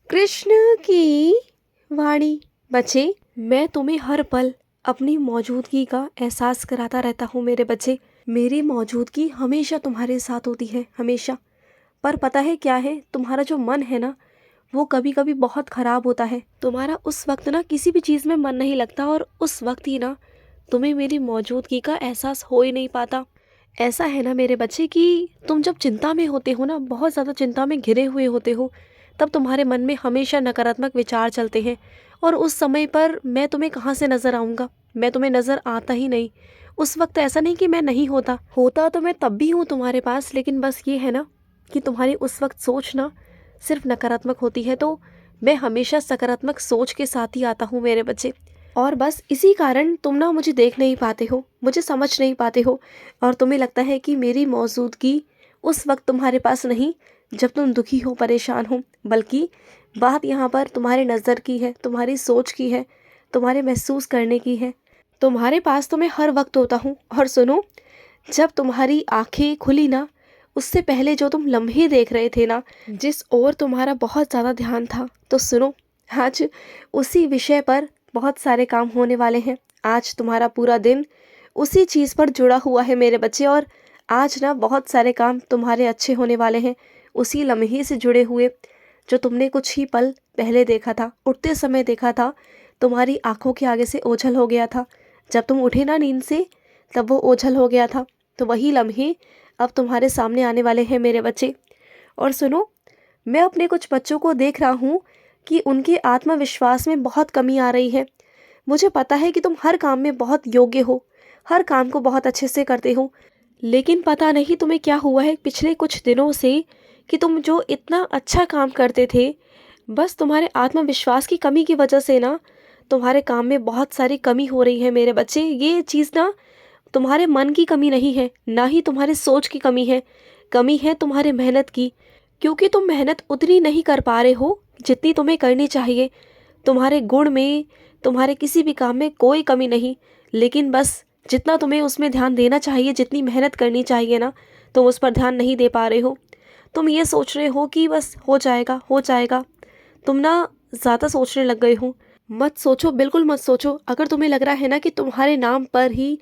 कृष्ण की वाणी। बच्चे, मैं तुम्हें हर पल अपनी मौजूदगी का एहसास कराता रहता हूँ मेरे बच्चे। मेरी मौजूदगी हमेशा तुम्हारे साथ होती है, हमेशा। पर पता है क्या है, तुम्हारा जो मन है ना, वो कभी कभी बहुत ख़राब होता है। तुम्हारा उस वक्त ना किसी भी चीज़ में मन नहीं लगता, और उस वक्त ही ना तुम्हें मेरी मौजूदगी का एहसास हो ही नहीं पाता। ऐसा है ना मेरे बच्चे कि तुम जब चिंता में होते हो ना, बहुत ज़्यादा चिंता में घिरे हुए होते हो, तब तुम्हारे मन में हमेशा नकारात्मक विचार चलते हैं। और उस समय पर मैं तुम्हें कहाँ से नज़र आऊँगा? मैं तुम्हें नज़र आता ही नहीं। उस वक्त ऐसा नहीं कि मैं नहीं होता, होता तो मैं तब भी हूँ तुम्हारे पास, लेकिन बस ये है ना कि तुम्हारी उस वक्त सोच ना सिर्फ नकारात्मक होती है। तो मैं हमेशा सकारात्मक सोच के साथ ही आता हूँ मेरे बच्चे। और बस इसी कारण तुम ना मुझे देख नहीं पाते हो, मुझे समझ नहीं पाते हो, और तुम्हें लगता है कि मेरी मौजूदगी उस वक्त तुम्हारे पास नहीं जब तुम दुखी हो, परेशान हो। बल्कि बात यहाँ पर तुम्हारे नज़र की है, तुम्हारी सोच की है, तुम्हारे महसूस करने की है। तुम्हारे पास तो मैं हर वक्त होता हूँ। और सुनो, जब तुम्हारी आंखें खुली ना, उससे पहले जो तुम लम्हे देख रहे थे ना, जिस ओर तुम्हारा बहुत ज़्यादा ध्यान था, तो सुनो, आज उसी विषय पर बहुत सारे काम होने वाले हैं। आज तुम्हारा पूरा दिन उसी चीज़ पर जुड़ा हुआ है मेरे बच्चे। और आज ना बहुत सारे काम तुम्हारे अच्छे होने वाले हैं, उसी लम्हे से जुड़े हुए जो तुमने कुछ ही पल पहले देखा था, उठते समय देखा था, तुम्हारी आंखों के आगे से ओझल हो गया था। जब तुम उठे ना नींद से, तब वो ओझल हो गया था। तो वही लम्हे अब तुम्हारे सामने आने वाले हैं मेरे बच्चे। और सुनो, मैं अपने कुछ बच्चों को देख रहा हूँ कि उनके आत्मविश्वास में बहुत कमी आ रही है। मुझे पता है कि तुम हर काम में बहुत योग्य हो, हर काम को बहुत अच्छे से करते हो, लेकिन पता नहीं तुम्हें क्या हुआ है पिछले कुछ दिनों से कि तुम जो इतना अच्छा काम करते थे, बस तुम्हारे आत्मविश्वास की कमी की वजह से ना तुम्हारे काम में बहुत सारी कमी हो रही है मेरे बच्चे। ये चीज़ ना तुम्हारे मन की कमी नहीं है, ना ही तुम्हारे सोच की कमी है तुम्हारे मेहनत की। क्योंकि तुम मेहनत उतनी नहीं कर पा रहे हो जितनी तुम्हें करनी चाहिए। तुम्हारे गुण में, तुम्हारे किसी भी काम में कोई कमी नहीं, लेकिन बस जितना तुम्हें उसमें ध्यान देना चाहिए, जितनी मेहनत करनी चाहिए ना, तुम उस पर ध्यान नहीं दे पा रहे हो। तुम ये सोच रहे हो कि बस हो जाएगा, हो जाएगा। तुम ना ज़्यादा सोचने लग गए हो। मत सोचो, बिल्कुल मत सोचो। अगर तुम्हें लग रहा है ना कि तुम्हारे नाम पर ही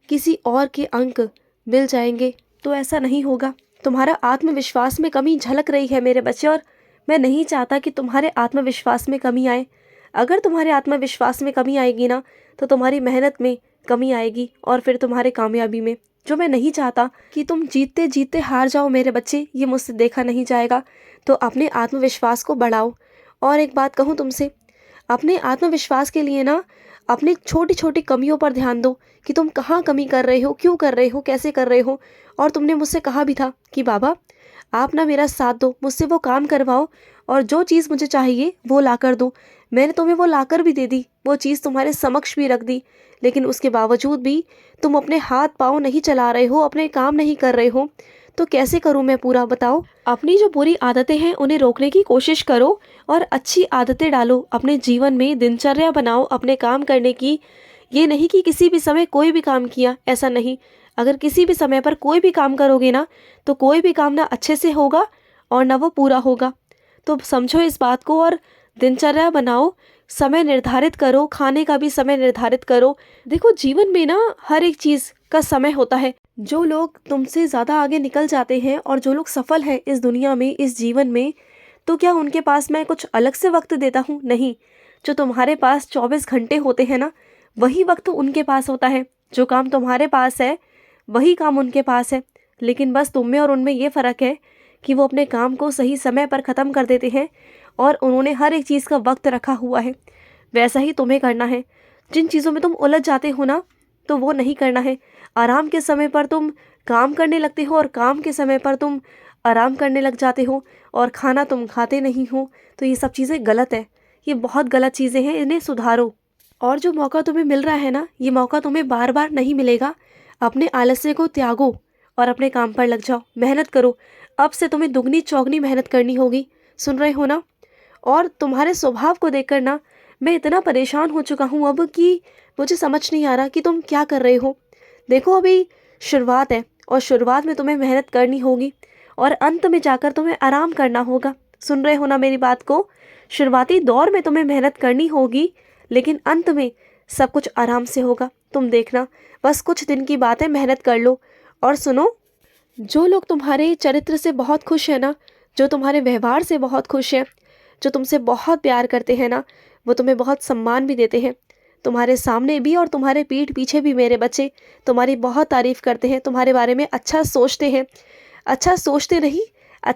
किसी और के अंक मिल जाएंगे, तो ऐसा नहीं होगा। तुम्हारा आत्मविश्वास में कमी झलक रही है मेरे बच्चे, और मैं नहीं चाहता कि तुम्हारे आत्मविश्वास में कमी आए। अगर तुम्हारे आत्मविश्वास में कमी आएगी ना, तो तुम्हारी मेहनत में कमी आएगी, और फिर तुम्हारे कामयाबी में, जो मैं नहीं चाहता कि तुम जीतते जीतते हार जाओ मेरे बच्चे। ये मुझसे देखा नहीं जाएगा। तो अपने आत्मविश्वास को बढ़ाओ। और एक बात कहूँ तुमसे, अपने आत्मविश्वास के लिए ना अपनी छोटी छोटी कमियों पर ध्यान दो कि तुम कहाँ कमी कर रहे हो, क्यों कर रहे हो, कैसे कर रहे हो। और तुमने मुझसे कहा भी था कि बाबा, आप ना मेरा साथ दो, मुझसे वो काम करवाओ, और जो चीज़ मुझे चाहिए वो ला कर दो। मैंने तुम्हें वो ला कर भी दे दी, वो चीज़ तुम्हारे समक्ष भी रख दी, लेकिन उसके बावजूद भी तुम अपने हाथ पाँव नहीं चला रहे हो, अपने काम नहीं कर रहे हो। तो कैसे करूँ मैं पूरा, बताओ। अपनी जो बुरी आदतें हैं उन्हें रोकने की कोशिश करो, और अच्छी आदतें डालो अपने जीवन में, दिनचर्या बनाओ अपने काम करने की। ये नहीं कि किसी भी समय कोई भी काम किया, ऐसा नहीं। अगर किसी भी समय पर कोई भी काम करोगे ना, तो कोई भी काम ना अच्छे से होगा और ना वो पूरा होगा। तो समझो इस बात को, और दिनचर्या बनाओ, समय निर्धारित करो, खाने का भी समय निर्धारित करो। देखो, जीवन में ना हर एक चीज़ का समय होता है। जो लोग तुमसे ज़्यादा आगे निकल जाते हैं और जो लोग सफल हैं इस दुनिया में, इस जीवन में, तो क्या उनके पास मैं कुछ अलग से वक्त देता हूँ? नहीं। जो तुम्हारे पास 24 घंटे होते हैं ना, वही वक्त उनके पास होता है। जो काम तुम्हारे पास है, वही काम उनके पास है। लेकिन बस तुम में और उनमें ये फ़र्क है कि वो अपने काम को सही समय पर ख़त्म कर देते हैं, और उन्होंने हर एक चीज़ का वक्त रखा हुआ है। वैसा ही तुम्हें करना है। जिन चीज़ों में तुम उलझ जाते हो ना, तो वो नहीं करना है। आराम के समय पर तुम काम करने लगते हो, और काम के समय पर तुम आराम करने लग जाते हो, और खाना तुम खाते नहीं हो। तो ये सब चीज़ें गलत है, ये बहुत गलत चीज़ें हैं, इन्हें सुधारो। और जो मौका तुम्हें मिल रहा है ना, ये मौका तुम्हें बार बार नहीं मिलेगा। अपने आलस्य को त्यागो और अपने काम पर लग जाओ, मेहनत करो। अब से तुम्हें दुगनी चौगनी मेहनत करनी होगी, सुन रहे हो ना। और तुम्हारे स्वभाव को देखकर ना मैं इतना परेशान हो चुका हूँ अब कि मुझे समझ नहीं आ रहा कि तुम क्या कर रहे हो। देखो, अभी शुरुआत है, और शुरुआत में तुम्हें मेहनत करनी होगी, और अंत में जाकर तुम्हें आराम करना होगा। सुन रहे हो ना मेरी बात को? शुरुआती दौर में तुम्हें मेहनत करनी होगी, लेकिन अंत में सब कुछ आराम से होगा। तुम देखना, बस कुछ दिन की बात है, मेहनत कर लो। और सुनो, जो लोग तुम्हारे चरित्र से बहुत खुश है ना, जो तुम्हारे व्यवहार से बहुत खुश है, जो तुमसे बहुत प्यार करते हैं ना, वो तुम्हें बहुत सम्मान भी देते हैं। तुम्हारे सामने भी और तुम्हारे पीठ पीछे भी मेरे बच्चे तुम्हारी बहुत तारीफ़ करते हैं, तुम्हारे बारे में अच्छा सोचते हैं। अच्छा सोचते नहीं,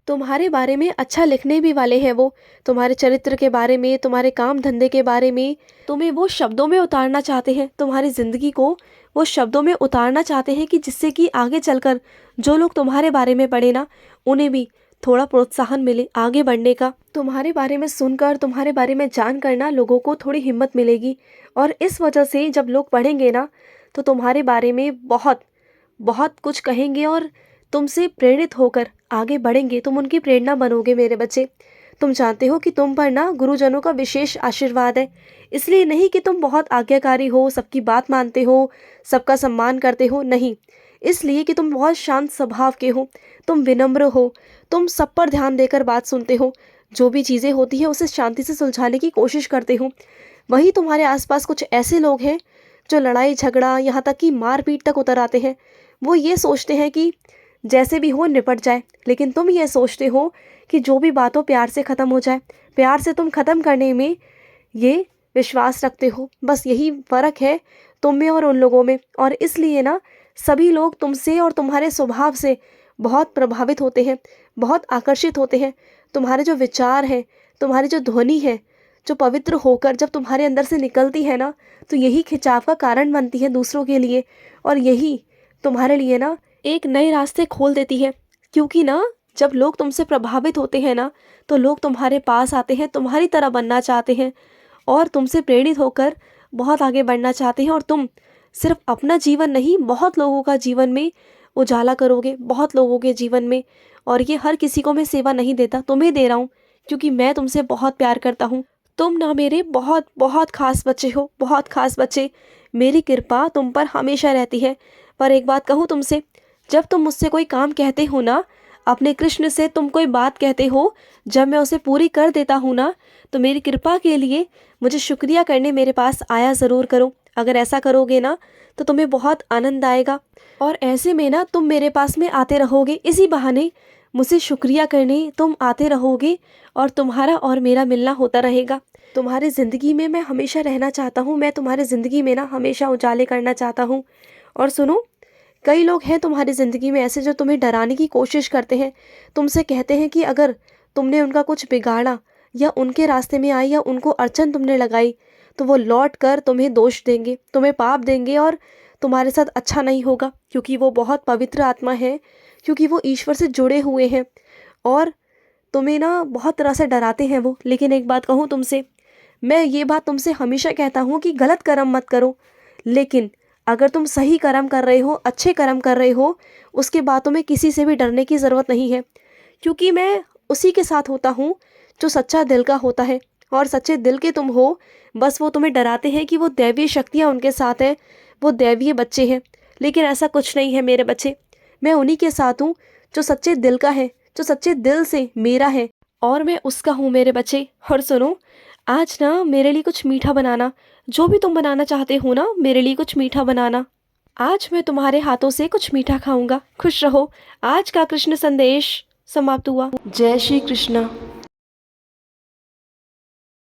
तुम्हारे बारे में अच्छा लिखने भी वाले हैं वो। तुम्हारे चरित्र के बारे में, तुम्हारे काम धंधे के बारे में तुम्हें वो शब्दों में उतारना चाहते हैं, तुम्हारी ज़िंदगी को वो शब्दों में उतारना चाहते हैं कि जिससे कि आगे चलकर जो लोग तुम्हारे बारे में पढ़े ना, उन्हें भी थोड़ा प्रोत्साहन मिले आगे बढ़ने का। तुम्हारे बारे में सुनकर, तुम्हारे बारे में जान कर ना लोगों को थोड़ी हिम्मत मिलेगी। और इस वजह से जब लोग पढ़ेंगे ना, तो तुम्हारे बारे में बहुत बहुत कुछ कहेंगे और तुमसे प्रेरित होकर आगे बढ़ेंगे। तुम उनकी प्रेरणा बनोगे मेरे बच्चे। तुम जानते हो कि तुम पर ना गुरुजनों का विशेष आशीर्वाद है। इसलिए नहीं कि तुम बहुत आज्ञाकारी हो, सबकी बात मानते हो, सबका सम्मान करते हो, नहीं, इसलिए कि तुम बहुत शांत स्वभाव के हो, तुम विनम्र हो, तुम सब पर ध्यान देकर बात सुनते हो, जो भी चीज़ें होती है उसे शांति से सुलझाने की कोशिश करते हो। वहीं तुम्हारे आसपास कुछ ऐसे लोग हैं जो लड़ाई झगड़ा, यहाँ तक कि मारपीट तक उतर आते हैं। वो ये सोचते हैं कि जैसे भी हो निपट जाए, लेकिन तुम ये सोचते हो कि जो भी बात हो प्यार से ख़त्म हो जाए। प्यार से तुम ख़त्म करने में ये विश्वास रखते हो। बस यही फ़र्क है तुम में और उन लोगों में। और इसलिए ना सभी लोग तुमसे और तुम्हारे स्वभाव से बहुत प्रभावित होते हैं, बहुत आकर्षित होते हैं। तुम्हारे जो विचार हैं, तुम्हारी जो ध्वनि है, जो पवित्र होकर जब तुम्हारे अंदर से निकलती है ना, तो यही खिंचाव का कारण बनती है दूसरों के लिए। और यही तुम्हारे लिए ना एक नए रास्ते खोल देती है। क्योंकि ना जब लोग तुमसे प्रभावित होते हैं ना, तो लोग तुम्हारे पास आते हैं, तुम्हारी तरह बनना चाहते हैं और तुमसे प्रेरित होकर बहुत आगे बढ़ना चाहते हैं। और तुम सिर्फ अपना जीवन नहीं, बहुत लोगों का जीवन में उजाला करोगे, बहुत लोगों के जीवन में। और ये हर किसी को मैं सेवा नहीं देता, तुम्हें दे रहा हूँ, क्योंकि मैं तुमसे बहुत प्यार करता हूँ। तुम ना मेरे बहुत बहुत खास बच्चे हो, बहुत खास बच्चे। मेरी कृपा तुम पर हमेशा रहती है। पर एक बात कहूँ तुमसे, जब तुम मुझसे कोई काम कहते हो ना, अपने कृष्ण से तुम कोई बात कहते हो, जब मैं उसे पूरी कर देता हूँ ना, तो मेरी कृपा के लिए मुझे शुक्रिया करने मेरे पास आया ज़रूर करो। अगर ऐसा करोगे ना, तो तुम्हें बहुत आनंद आएगा। और ऐसे में ना तुम मेरे पास में आते रहोगे, इसी बहाने मुझसे शुक्रिया करने तुम आते रहोगे और तुम्हारा और मेरा मिलना होता रहेगा। तुम्हारी ज़िंदगी में मैं हमेशा रहना चाहता हूँ, मैं तुम्हारी ज़िंदगी में ना हमेशा उजाले करना चाहता हूँ। और सुनो, कई लोग हैं तुम्हारी ज़िंदगी में ऐसे जो तुम्हें डराने की कोशिश करते हैं। तुमसे कहते हैं कि अगर तुमने उनका कुछ बिगाड़ा या उनके रास्ते में आई या उनको अड़चन तुमने लगाई, तो वो लौट कर तुम्हें दोष देंगे, तुम्हें पाप देंगे और तुम्हारे साथ अच्छा नहीं होगा। क्योंकि वो बहुत पवित्र आत्मा है, क्योंकि वो ईश्वर से जुड़े हुए हैं और तुम्हें ना बहुत तरह से डराते हैं वो। लेकिन एक बात कहूँ तुमसे, मैं ये बात तुमसे हमेशा कहता हूँ कि गलत कर्म मत करो। लेकिन अगर तुम सही कर्म कर रहे हो, अच्छे कर्म कर रहे हो, उसके बातों में किसी से भी डरने की ज़रूरत नहीं है। क्योंकि मैं उसी के साथ होता हूँ जो सच्चा दिल का होता है। और सच्चे दिल के तुम हो, बस वो तुम्हें डराते हैं कि वो दैवीय शक्तियाँ उनके साथ हैं, वो दैवीय बच्चे हैं। लेकिन ऐसा कुछ नहीं है मेरे बच्चे। मैं उन्हीं के साथ हूँ जो सच्चे दिल का है, जो सच्चे दिल से मेरा है और मैं उसका हूँ मेरे बच्चे। और सुनो, आज ना मेरे लिए कुछ मीठा बनाना, जो भी तुम बनाना चाहते हो ना, मेरे लिए कुछ मीठा बनाना। आज मैं तुम्हारे हाथों से कुछ मीठा खाऊंगा। खुश रहो। आज का कृष्ण संदेश समाप्त हुआ। जय श्री कृष्ण।